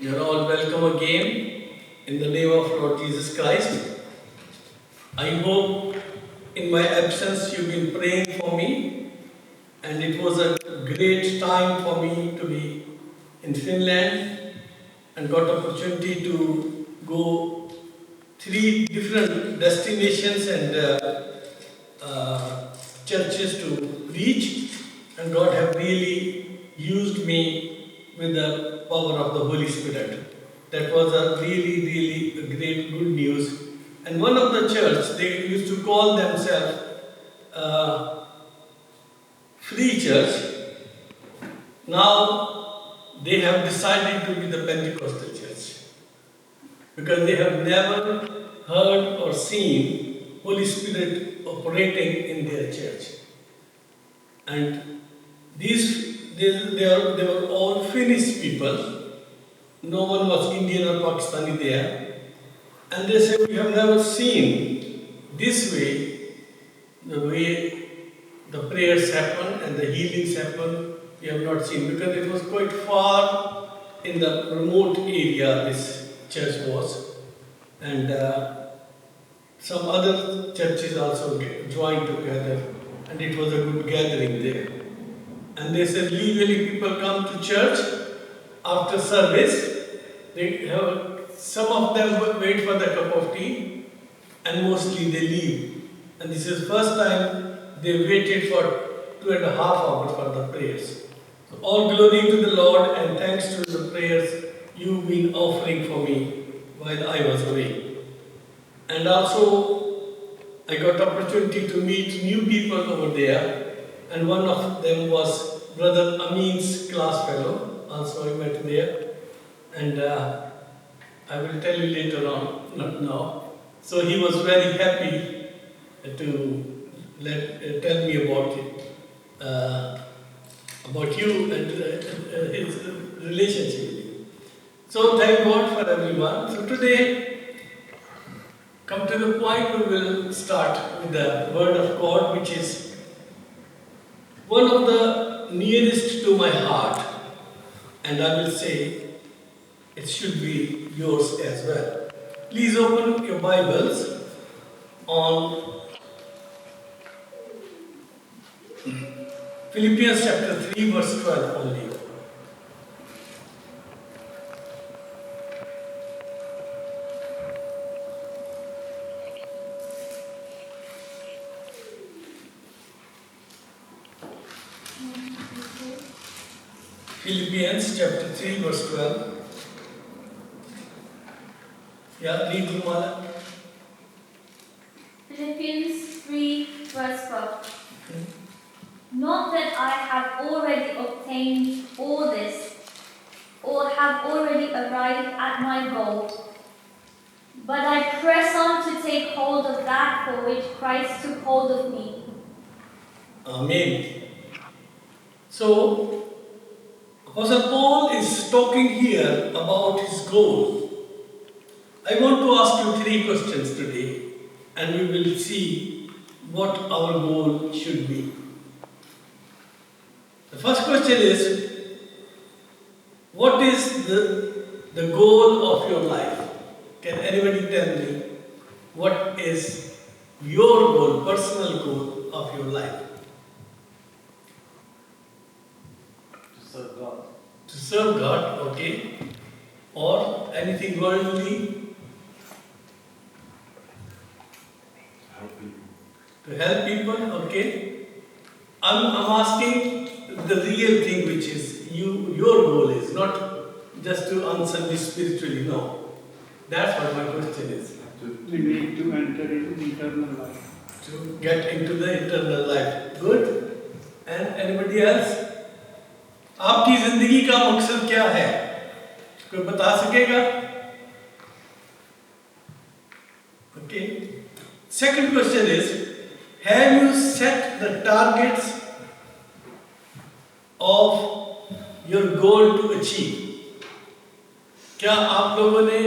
You're all welcome again in the name of Lord Jesus Christ. I hope in my absence you've been praying for me, and it was a great time for me to be in Finland and got opportunity to go three different destinations and churches to reach, and God have really used me with the power of the Holy Spirit. That was a really a great good news. And one of the church, they used to call themselves uh, Free Church. Now they have decided to be the Pentecostal church because they have never heard or seen Holy Spirit operating in their church. And they were all Finnish people. No one was Indian or Pakistani there. And they said, we have never seen this way, the way the prayers happen and the healings happen. We have not seen because it was quite far in the remote area this church was. And some other churches also joined together, and it was a good gathering there. And they said usually people come to church after service. Some of them wait for the cup of tea, and mostly they leave. And this is first time they waited for 2.5 hours for the prayers. So all glory to the Lord, and thanks to the prayers you've been offering for me while I was away. And also I got opportunity to meet new people over there, and one of them was Brother Amin's class fellow, also I met there. And I will tell you later on, not now. So he was very happy to tell me about it, about you and his relationship with you. So thank God for everyone. So today, come to the point, we will start with the Word of God, which is one of the nearest to my heart, and I will say it should be yours as well. Please open your Bibles on Philippians chapter 3 verse 12 only. Philippians chapter 3 verse 12. Yeah, read Rumala. Philippians 3 verse 12. Not that I have already obtained all this, or have already arrived at my goal, but I press on to take hold of that for which Christ took hold of me. Amen. So, Apostle Paul is talking here about his goal. I want to ask you 3 questions today, and we will see what our goal should be. The first question is, what is the goal of your life? Can anybody tell me what is your goal, personal goal of your life? To serve God. To serve God, okay. Or anything worldly? Help people. To help people, okay. I'm asking the real thing, which is your goal is, not just to answer me spiritually, no. That's what my question is. We need to enter into eternal life. To get into the eternal life. Good? And anybody else? आपकी जिंदगी का मकसद क्या है? कोई बता सकेगा? Okay. Second question is, have you set the targets of your goal to achieve? क्या आप लोगों ने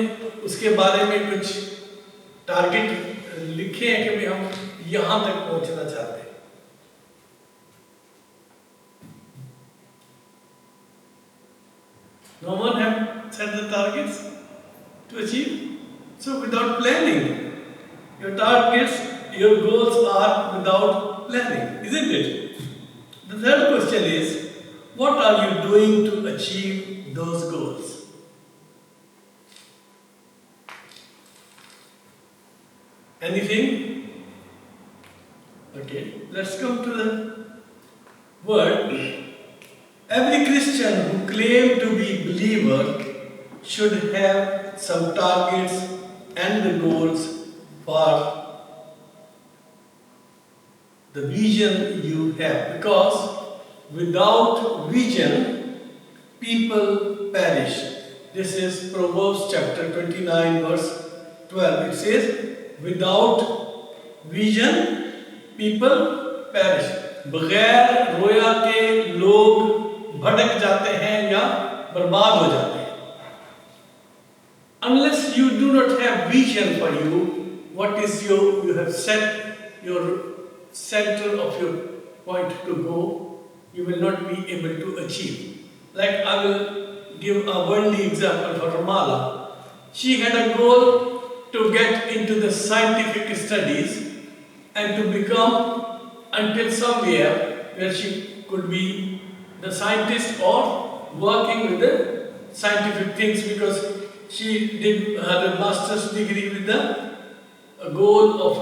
उसके बारे में कुछ टारगेट लिखे हैं कि भाई हम यहाँ तक पहुँचना चाहते हैं? No one have set set the targets to achieve? So without planning, your targets, your goals are without planning, isn't it? The third question is, what are you doing to achieve those goals? Anything? Okay, let's come to the word. Every Christian who claims to be believer should have some targets and the goals for the vision you have, because without vision people perish. This is Proverbs chapter 29 verse 12. It says, without vision people perish. बगैर रोया के लोग भटक जाते हैं या बर्बाद हो जाते हैं. Unless you do not have vision for you, what is you have set your center of your point to go, you will not be able to achieve. Like I will give a worldly example for Ramala. She had a goal to get into the scientific studies and to become until somewhere where she could be the scientist or working with the scientific things, because she did her master's degree with the goal of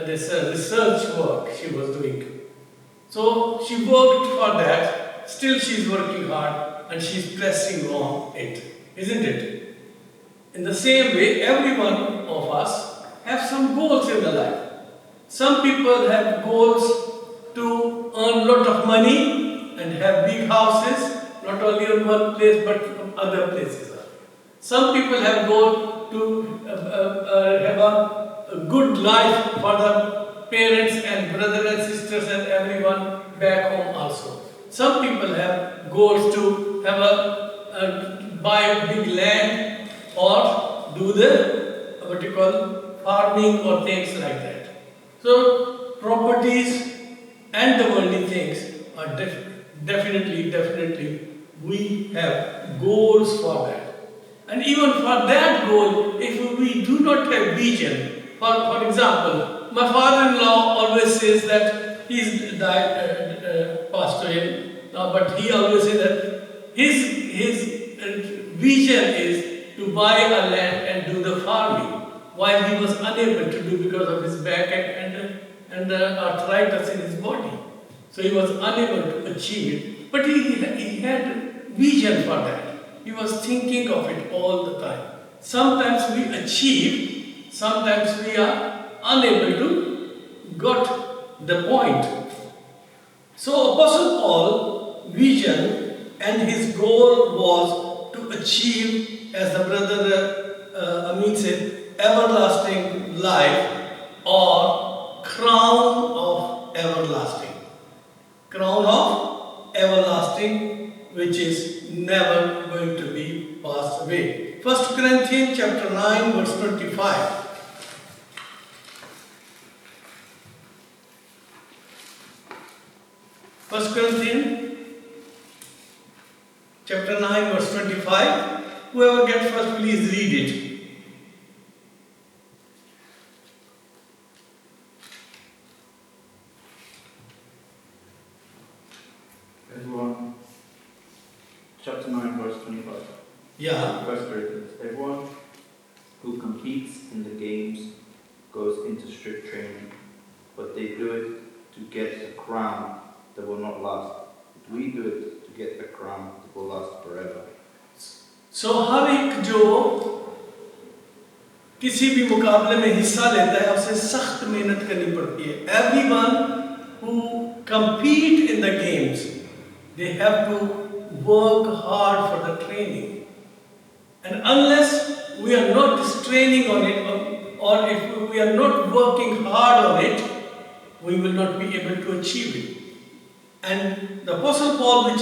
this research work she was doing. So she worked for that. Still she is working hard and she is pressing on it, isn't it? In the same way, every one of us have some goals in the life. Some people have goals to earn a lot of money and have big houses, not only in one place but from other places. Some people have goal to have a good life for the parents and brothers and sisters and everyone back home also. Some people have goals to have buy a big land or do the what you call farming or things like that. So properties and the worldly things are definitely we have goals for that. And even for that goal, if we do not have vision, for example, my father-in-law always says that he's died pastor now, but he always says that his vision is to buy a land and do the farming, while he was unable to do because of his back and arthritis in his body. So he was unable to achieve it. But he had vision for that. He was thinking of it all the time. Sometimes we achieve, sometimes we are unable to get the point. So Apostle Paul vision and his goal was to achieve, as the brother Amin said, everlasting life or crown of everlasting. Crown of everlasting, which is never going to be passed away. 1 Corinthians chapter 9 verse 25. 1 Corinthians chapter 9 verse 25. Whoever gets first, please read it. Everyone, chapter 9, verse 25. Yeah. First Corinthians. Everyone who competes in the games goes into strict training, but they do it to get a crown that will not last. But we do it to get a crown that will last forever. So हर एक जो किसी भी मुकाबले में हिस्सा लेता है उसे सख्त मेहनत करनी पड़ती है. Everyone who compete in the games, they have to work hard for the training. And unless we are not training on it, or if we are not working hard on it, we will not be able to achieve it. And the Apostle Paul,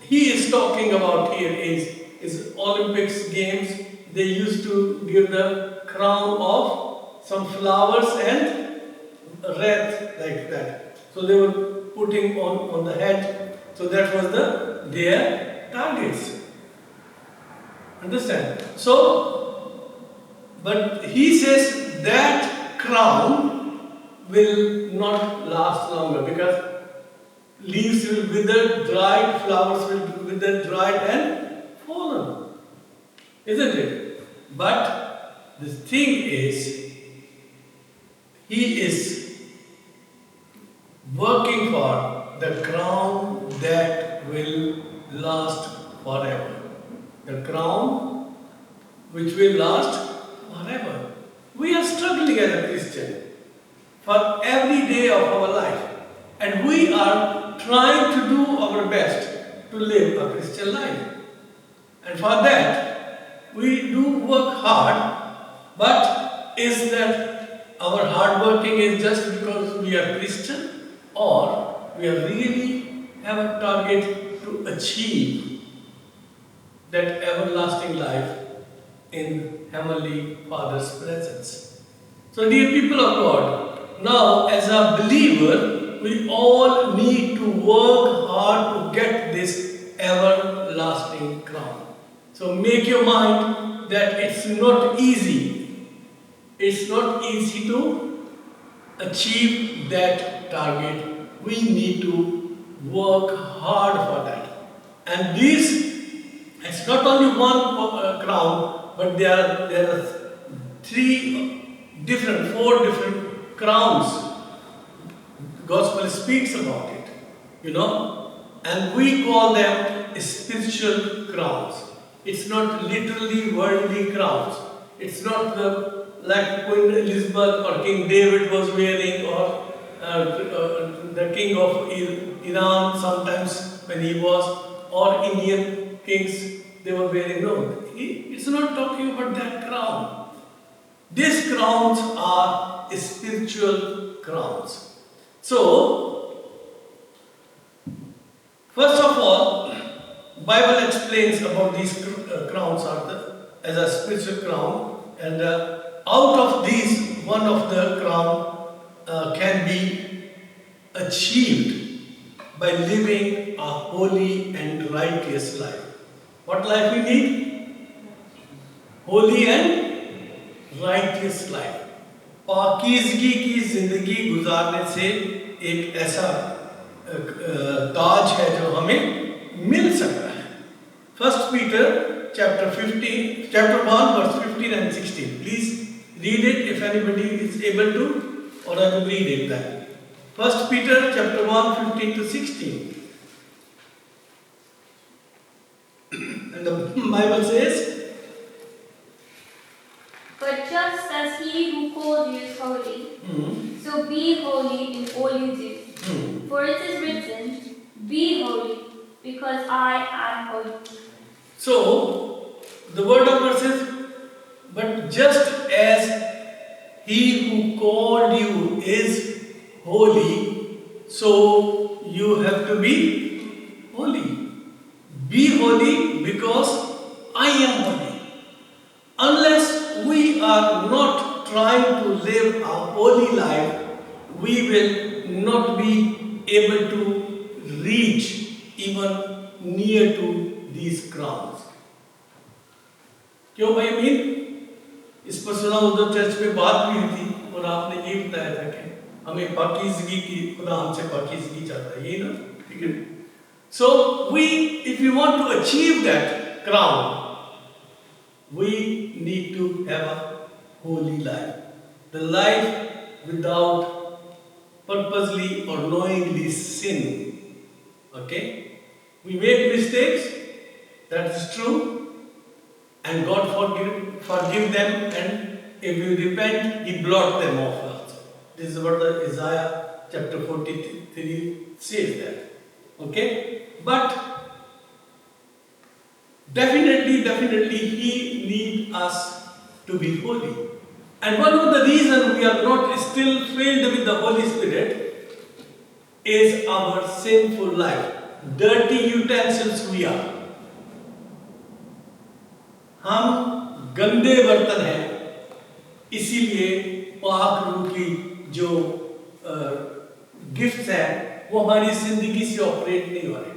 he is talking about here is Olympics games. They used to give the crown of some flowers and wreath like that. So they were putting on the head. So that was their targets. Understand? So, but he says that crown will not last longer because leaves will wither, dried, flowers will wither, dried and fallen. Isn't it? But the thing is, he is working for the crown that will last forever. The crown which will last forever. We are struggling as a Christian for every day of our life, and we are trying to do our best to live a Christian life. And for that, we do work hard, but is that our hard working is just because we are Christian, or we are really have a target to achieve that everlasting life in Heavenly Father's presence? So, dear people of God, now as a believer, we all need to work hard to get this everlasting crown. So make your mind that it's not easy. It's not easy to achieve that target. We need to work hard for that. And this, it's not only one crown, but there are four different crowns. The Gospel speaks about it, and we call them spiritual crowns. It's not literally worldly crowns. It's not like Queen Elizabeth or King David was wearing, or the king of Iran sometimes when he was, or Indian kings they were wearing. No, it's not talking about that crown. These crowns are spiritual crowns. So, first of all, Bible explains about these crowns as a spiritual crown, and out of these, one of the crown can be achieved by living a holy and righteous life. What life we need? Holy and righteous life. पाकीज़गी की जिंदगी गुजारने से एक ऐसा ताज है जो हमें मिल सकता है. First Peter chapter 1 verse 15 and 16. Please read it if anybody is able to, or I will read it then. First Peter chapter 1 15 to 16. And the Bible says, But just as he who called you is holy, so be holy in all you do. For it is written, Be holy, because I am holy. so the word of God says, but just as he who called you is holy, so you have to be holy. Be holy because I am holy. Unless we are not trying to live a holy life, we will not be able to reach even near to these crowns. क्यों भाई mean इस पर सुना उधर church में बात भी हुई थी और आपने ये बताया था कि हमें पाकीज़गी की, खुदा हमसे पाकीज़गी चाहता है, ये ना, ठीक है. So if we want to achieve that crown, we need to have a holy life. The life without purposely or knowingly sin. Okay? We make mistakes, that is true, and God forgive them, and if we repent, He blot them off us. This is what the Isaiah chapter 43 says that. Okay? But definitely He needs us to be holy. And one of the reasons we are not still filled with the Holy Spirit is our sinful life. Dirty utensils we are. हम गंदे बर्तन हैं, इसीलिए पाक रूह की जो gifts हैं वो हमारी जिंदगी से ऑपरेट नहीं हो रहे.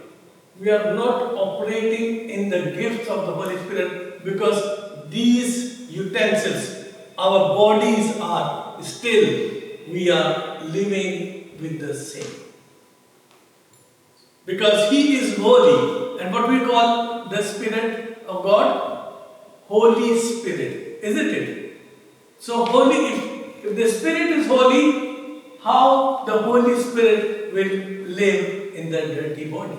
we are not operating in the gifts of the Holy Spirit because these utensils, our bodies are still, we are living with the same. Because He is holy, and what we call the Spirit of God, Holy Spirit, isn't it? So holy, if the Spirit is holy, how the Holy Spirit will live in the dirty body?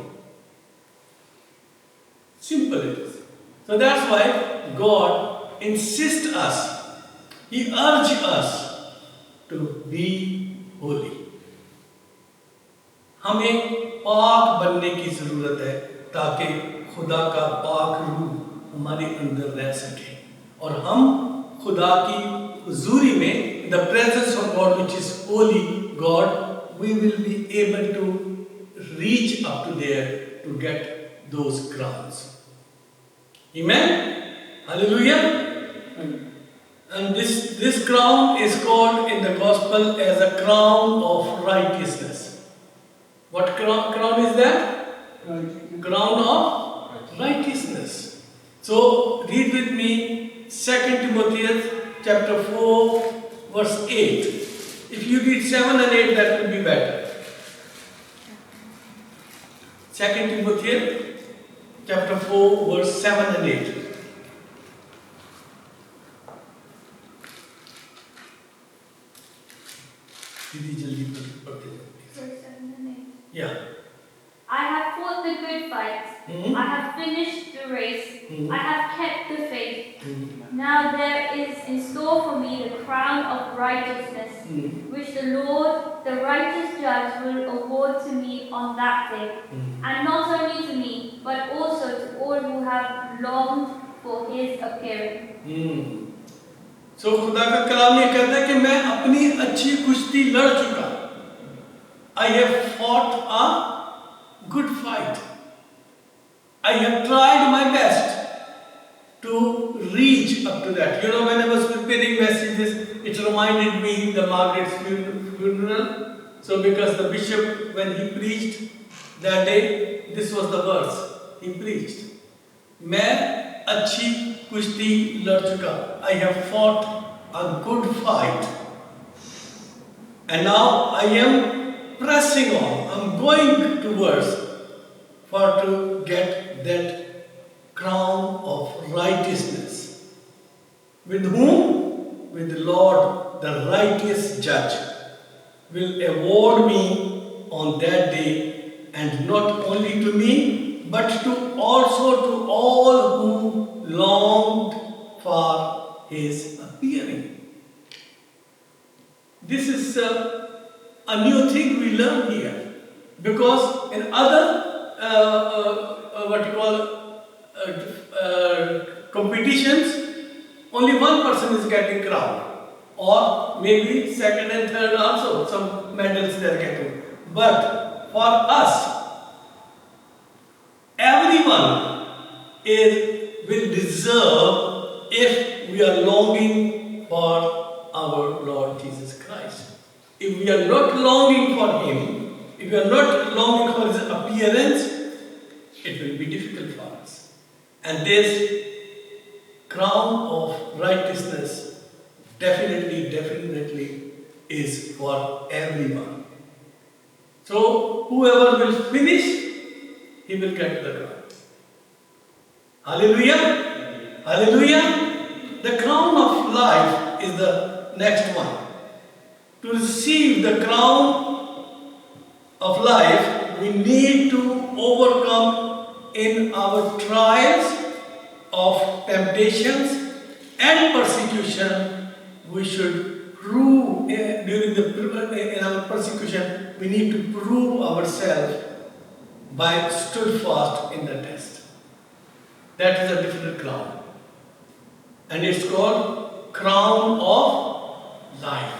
Simple it is. So that's why God insists us, He urges us to be holy. हमें पाक बनने की जरूरत है ताकि खुदा का पाक रूह हमारे अंदर रह सके और हम खुदा की हुजूरी में in the presence of God which is holy God we will be able to reach up to there to get those crowns. Amen. Hallelujah. And this crown is called in the gospel as a crown of righteousness. What crown is that? Right. Crown of righteousness. So read with me 2 Timothy chapter 4 verse 8. If you read 7 and 8 that will be better. 2 Timothy chapter 4 verse 7 and 8. दीदी जल्दी पढ़ते जाओ. Verse 7 and 8. Yeah. I have fought the good fight. I have finished the race. I have kept the faith. Now there is in store for me the crown of righteousness, which the Lord, the righteous judge, will award to me on that day. And not only to me, but also to all who have longed for his appearing. So खुदा का कलाम ये कहता है कि मैं अपनी अच्छी कुश्ती लड़ चुका. I have fought a good fight. I have tried my best to reach up to that. You know, when I was preparing messages, it reminded me the Margaret's funeral. So because the bishop, when he preached that day, this was the verse he preached. मैं अच्छी कुश्ती लड़ चुका. I have fought a good fight. And now I am pressing on. I'm going towards to get that crown of righteousness. With whom? With the Lord, the righteous judge, will award me on that day, and not only to me, but to also to all who longed for his appearing. This is a new thing we learn here, because in other competitions, only one person is getting crown, or maybe second and third also some medals they are getting. But for us, everyone will deserve if we are longing for our Lord Jesus Christ. If we are not longing for Him, if we are not longing for His appearance, it will be difficult for us. And this crown of righteousness definitely is for everyone. So whoever will finish, he will get the crown. Hallelujah! Hallelujah! The crown of life is the next one. To receive the crown of life, we need to overcome in our trials of temptations and persecution. We should prove in our persecution, we need to prove ourselves by stood fast in the test. That is a different crown, and it's called crown of life.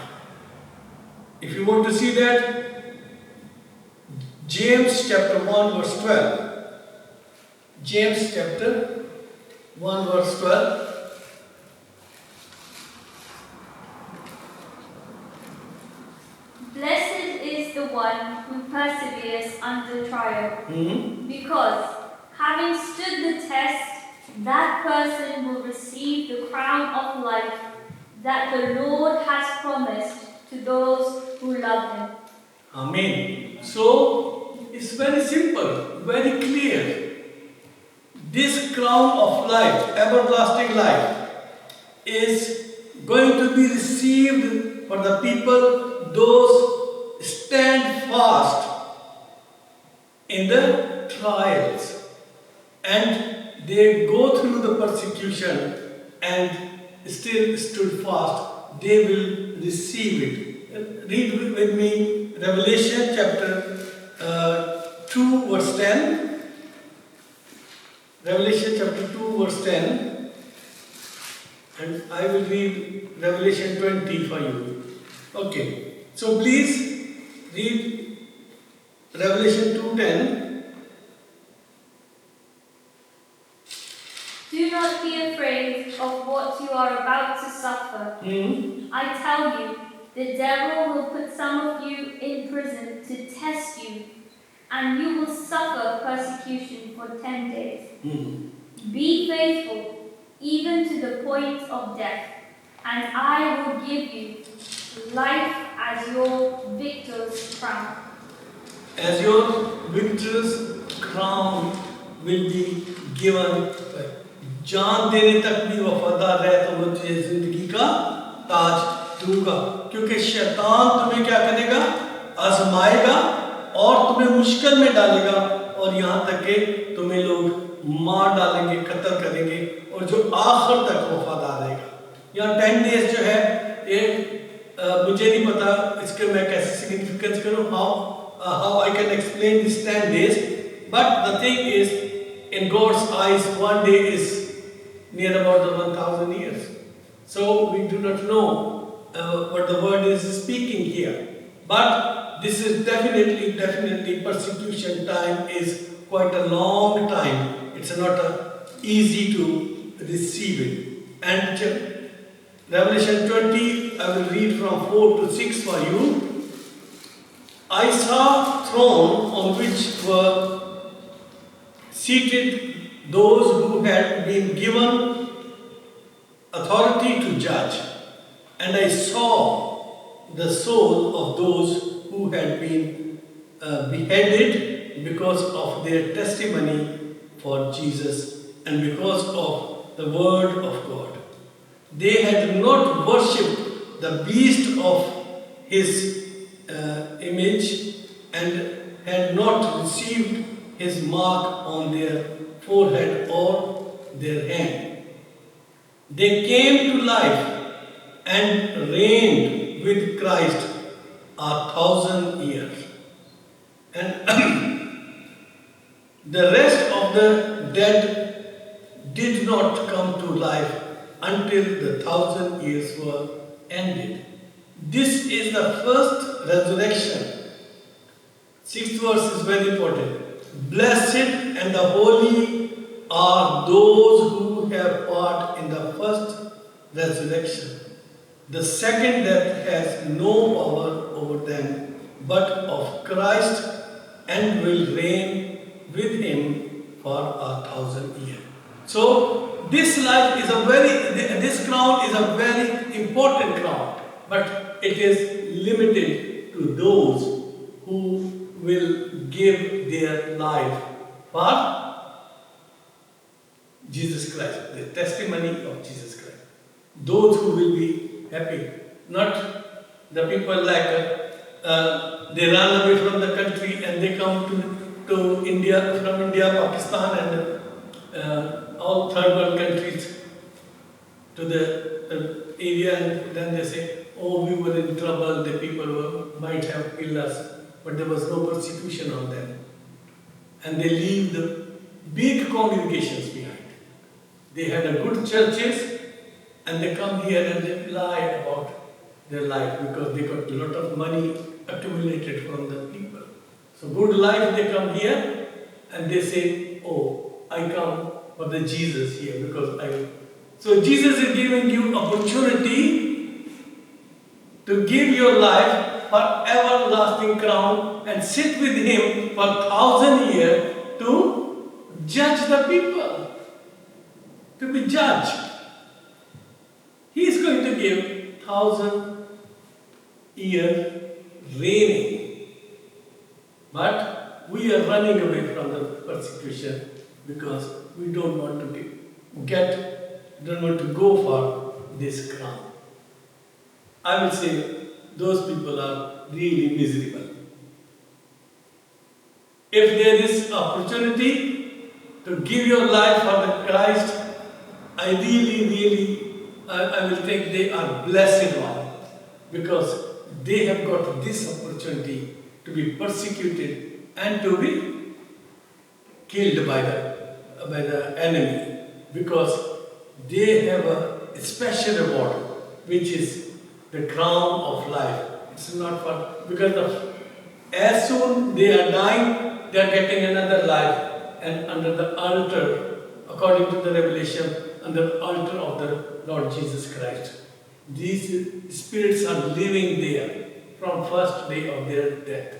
If you want to see that, James chapter 1 verse 12. James chapter 1 verse 12. Blessed is the one who perseveres under trial. Hmm? Because, having stood the test, that person will receive the crown of life that the Lord has promised to those who love Him. Amen. So, it's very simple, very clear. This crown of life, everlasting life, is going to be received for the people, those stand fast in the trials and they go through the persecution and still stood fast, they will receive it. Read with me Revelation chapter 2 verse 10. Revelation chapter 2 verse 10, and I will read Revelation 20 for you. Okay, so please read Revelation 2:10. Do not be afraid of what you are about to suffer. I tell you, the devil will put some of you in prison to test you, and you will suffer persecution for 10 days. Be faithful, even to the point of death, and I will give you life as your victor's crown. As your victor's crown will be given. जान देने तक भी वफादार रहे तो मैं तुझे जिंदगी का ताज दूंगा, क्योंकि शैतान तुम्हें क्या करेगा, आजमाएगा और तुम्हें मुश्किल में डालेगा और यहाँ तक कि तुम्हें लोग मार डालेंगे, कत्ल करेंगे, और जो आखिर तक वफादार रहेगा। यहाँ 10 डेज जो है ये मुझे नहीं पता इसके मैं कैसे सिग्निफिकेंस करूँ, how I can explain this 10 days, but the thing is, in God's eyes, one day is near about the 1,000 years. So we do not know what the word is speaking here. But this is definitely persecution time is quite a long time. It's not easy to receive it. And Revelation 20, I will read from 4 to 6 for you. I saw a throne on which were seated those who had been given authority to judge, and I saw the soul of those who had been beheaded because of their testimony for Jesus and because of the word of God. They had not worshipped the beast of his image and had not received his mark on their forehead or their hand. They came to life and reigned with Christ 1,000 years. And the rest of the dead did not come to life until the 1,000 years were ended. This is the first resurrection. 6th verse is very important. Blessed and the holy are those who have part in the first resurrection. The second death has no power over them, but of Christ, and will reign with him for 1,000 years. So this life is this crown is a very important crown, but it is limited to those who will give their life for Jesus Christ, the testimony of Jesus Christ. Those who will be happy, not the people like they run away from the country and they come to India, from India, Pakistan and all third world countries to the area, and then they say, oh, we were in trouble, the people might have killed us, but there was no persecution on them. And they leave the big congregations behind. They had a good churches and they come here and they lie about their life because they got a lot of money accumulated from the people. So good life, they come here and they say, oh, I come for the Jesus here because So Jesus is giving you opportunity to give your life for everlasting crown and sit with him for 1,000 years to judge the people, to be judged. He is going to give 1,000 year reigning. But we are running away from the persecution because we don't want to don't want to go for this crown. I will say those people are really miserable. If there is opportunity to give your life for the Christ, I will think they are blessed one, because they have got this opportunity to be persecuted and to be killed by the enemy, because they have a special reward, which is the crown of life. It's not for, because as soon they are dying, they are getting another life, and under the altar, according to the revelation, under the altar of the Lord Jesus Christ. These spirits are living there from first day of their death.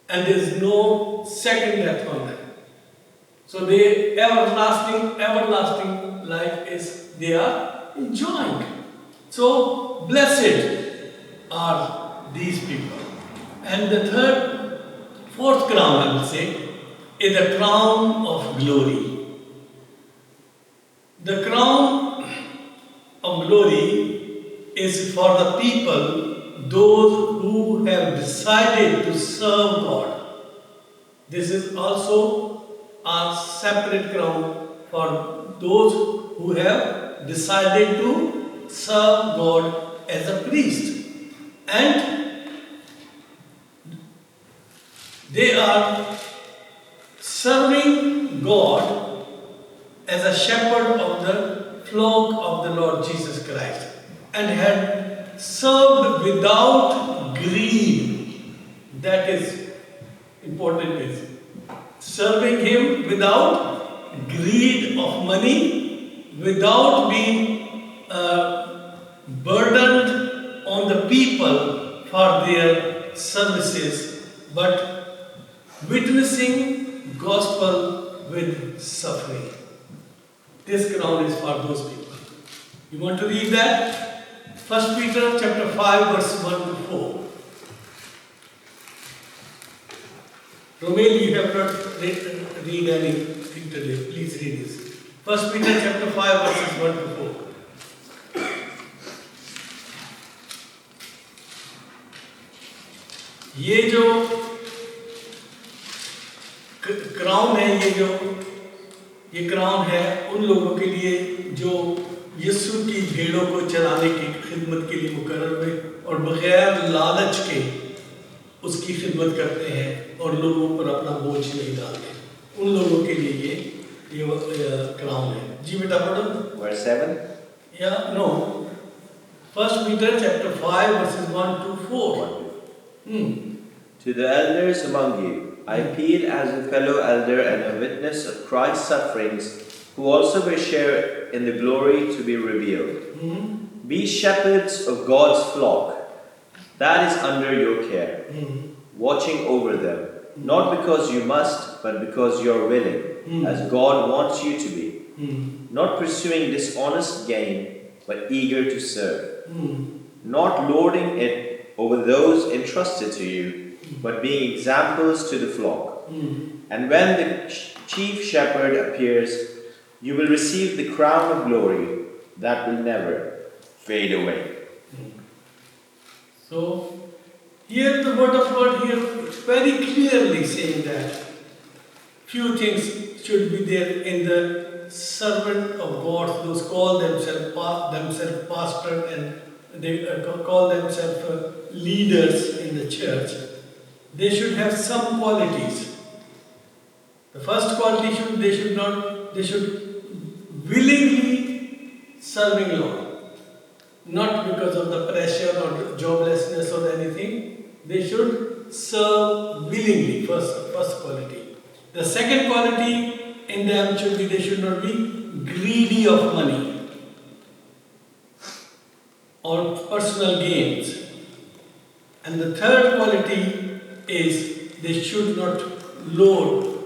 And there is no second death on them. So they everlasting life is they are enjoying. So blessed are these people. And the fourth crown, I will say, is the crown of glory. The crown of glory is for the people, those who have decided to serve God. This is also a separate crown for those who have decided to serve God as a priest. And they are serving God as a shepherd of the flock of the Lord Jesus Christ, and had served without greed. That is important, is serving Him without greed of money, without being burdened on the people for their services, but witnessing gospel with suffering. This crown is for those people. You want to read that? 1 Peter chapter 5 verse 1 to 4. Romel, you have not read anything today. Please read this. 1 Peter chapter 5 verses 1 to 4. ये जो crown है, ये crown है उन लोगों के लिए जो यीशु की भेड़ों को चलाने की खिदमत के लिए मुकर्रर हुए और बगैर लालच के उसकी खिदमत करते हैं और लोगों पर अपना बोझ नहीं डालते। उन लोगों के लिए ये क्राउन है। जी बेटा पढ़ो। Verse 7. Yeah, no. 1 Peter chapter 5 verses 1 to 4. To the elders among you, I appeal as a fellow elder and a witness of Christ's sufferings, who also will share in the glory to be revealed. Be shepherds of God's flock, that is under your care, watching over them, not because you must, but because you are willing, as God wants you to be, not pursuing dishonest gain, but eager to serve, not lording it over those entrusted to you, but being examples to the flock. And when the chief shepherd appears, you will receive the crown of glory that will never fade away. So, here the word of God here very clearly saying that few things should be there in the servant of God, those call themselves pastor and they call themselves leaders in the church. They should have some qualities. The first quality they should willingly serving Lord. Not because of the pressure or joblessness or anything. They should serve willingly, first quality. The second quality in them should be they should not be greedy of money or personal gains. And the third quality is they should not loading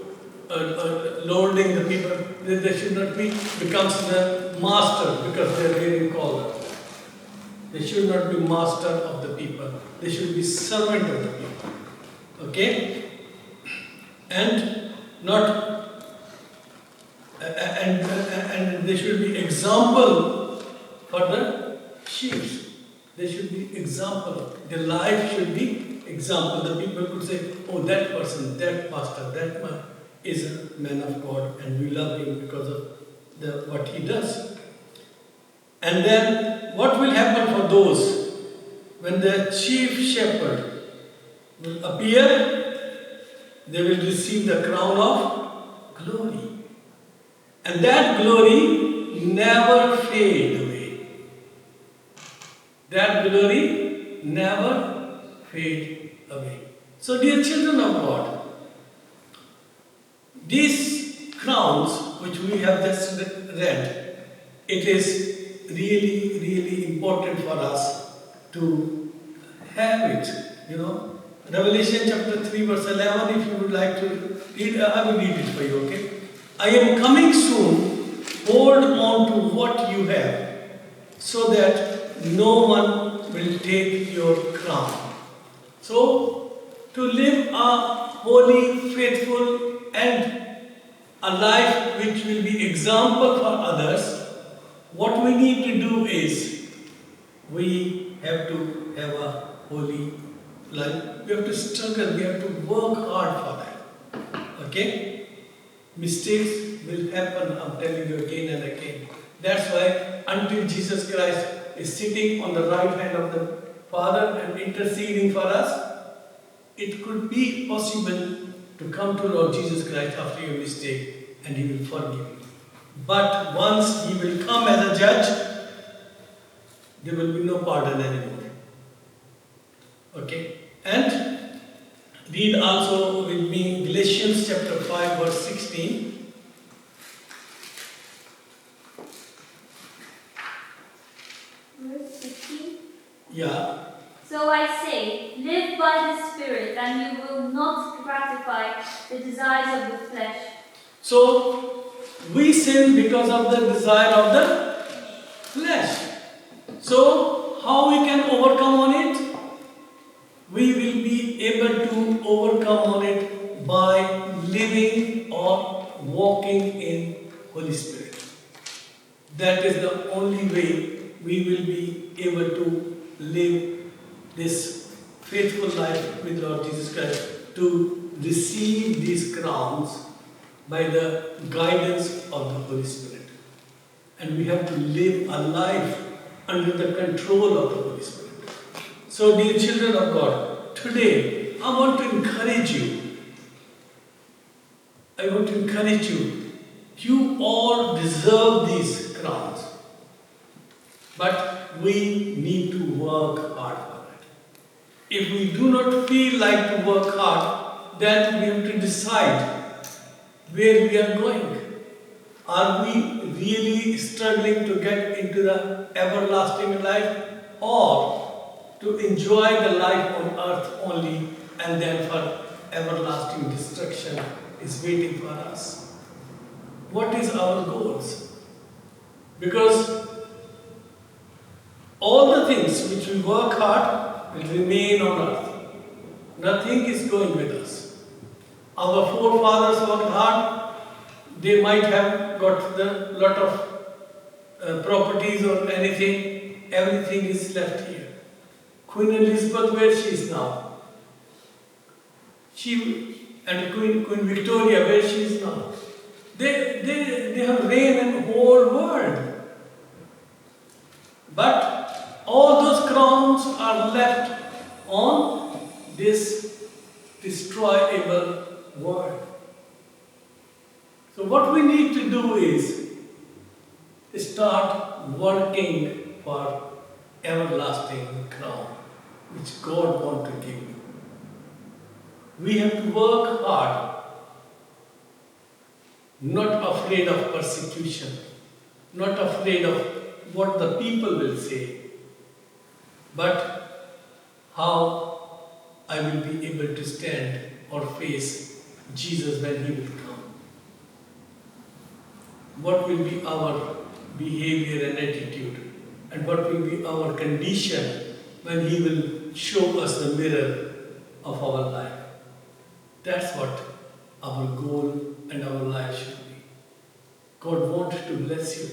the people. They should not becomes the master because they are getting called. They should not be master of the people. They should be servant of the people. Okay? And not and they should be example for the sheep. They should be example. Their life should be example. The people could say, oh, that person, that pastor, that man is a man of God and we love him because of what he does. And then what will happen for those when the chief shepherd will appear? They will receive the crown of glory. And that glory never fade away. That glory never fade away. So dear children of God, these crowns which we have just read, it is really, really important for us to have it, you know. Revelation chapter 3 verse 11, if you would like to read, I will read it for you, okay? I am coming soon, hold on to what you have, so that no one will take your crown. So, to live a holy, faithful and a life which will be example for others, what we need to do is, we have to have a holy life. We have to struggle, we have to work hard for that. Okay? Mistakes will happen, I'm telling you again and again. That's why until Jesus Christ is sitting on the right hand of the Father and interceding for us, it could be possible to come to Lord Jesus Christ after your mistake and He will forgive you. But once He will come as a judge, there will be no pardon anymore. Okay? And read also with me Galatians chapter 5 verse 16. Verse 16. Yeah. So I say, live by the Spirit, and you will not gratify the desires of the flesh. So, we sin because of the desire of the flesh. So, how we can overcome on it? We will be able to overcome on it by living or walking in Holy Spirit. That is the only way we will be able to live this faithful life with Lord Jesus Christ, to receive these crowns by the guidance of the Holy Spirit. And we have to live a life under the control of the Holy Spirit. So, dear children of God, today I want to encourage you. I want to encourage you. You all deserve these crowns. But we need to work hard for it. If we do not feel like to work hard, then we have to decide where we are going. Are we really struggling to get into the everlasting life, or to enjoy the life on earth only and then for everlasting destruction is waiting for us? What is our goals? Because all the things which we work hard will remain on earth. Nothing is going with us. Our forefathers worked hard. They might have got the lot of properties or anything. Everything is left here. Queen Elizabeth, where she is now. And Queen Victoria, where she is now. They have reigned in the whole world. But all those crowns are left on this destroyable world. So what we need to do is start working for everlasting crown, which God wants to give you. We have to work hard, not afraid of persecution, not afraid of what the people will say, but how I will be able to stand or face Jesus when He will come? What will be our behavior and attitude? And what will be our condition when He will show us the mirror of our life? That's what our goal and our life should be. God wants to bless you.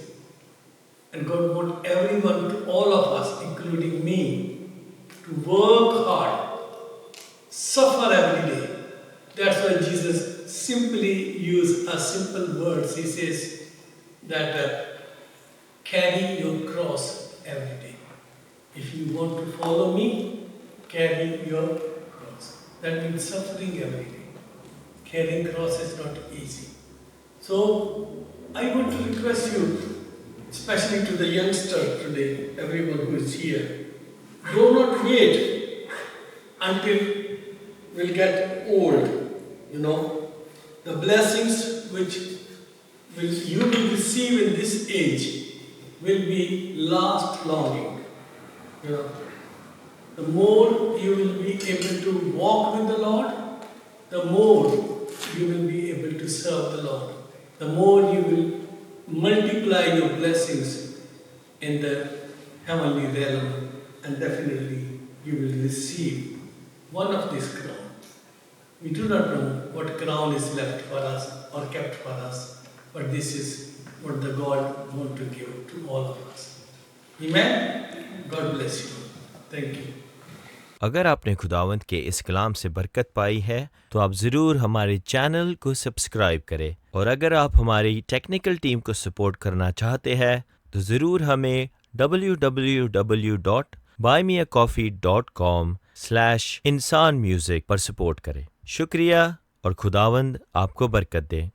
And God wants everyone, to all of us, including me, to work hard, suffer every day. That's why Jesus simply used a simple words. He says that carry your cross every day. If you want to follow me, carry your cross. That means suffering every day. Carrying cross is not easy. So I want to request you, especially to the youngster today, everyone who is here, do not wait until we'll get old. The blessings which you will receive in this age will be last longing. The more you will be able to walk with the Lord, the more you will be able to serve the Lord. The more you will multiply your blessings in the heavenly realm, and definitely you will receive one of these crowns. We do not know what crown is left for us or kept for us, but this is what the God wants to give to all of us. Amen. God bless you. Thank you. अगर आपने खुदावंद के इस कलाम से बरकत पाई है तो आप ज़रूर हमारे चैनल को सब्सक्राइब करें, और अगर आप हमारी टेक्निकल टीम को सपोर्ट करना चाहते हैं तो ज़रूर हमें www.buymeacoffee.com/insanmusic पर सपोर्ट करें। शुक्रिया और खुदावंद आपको बरकत दे।